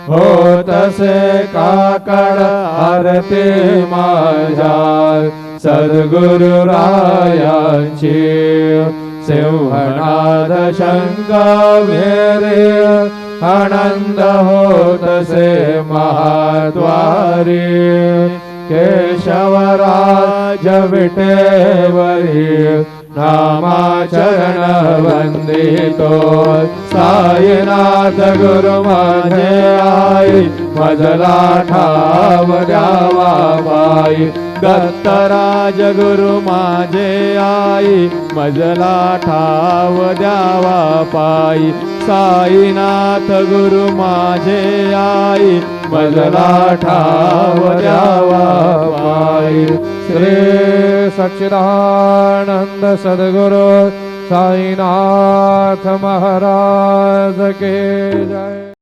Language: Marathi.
होतसे काकड आरती माझ्या सद्गुरुरायांची सिंहनाद शंख भेरे आनंद होतसे महाद्वारी केशवराज विटेवरी नामाचरण वंदितो साईनाथ गुरु माझे आई मजला ठाव द्यावा बाई दत्तराज गुरु माझे आई मजला ठाव द्यावा पाई साईनाथ गुरु माझे आई मजला ठाव द्यावा पाई श्री सच्चिदानंद सद्गुरु साईनाथ महाराज के जय।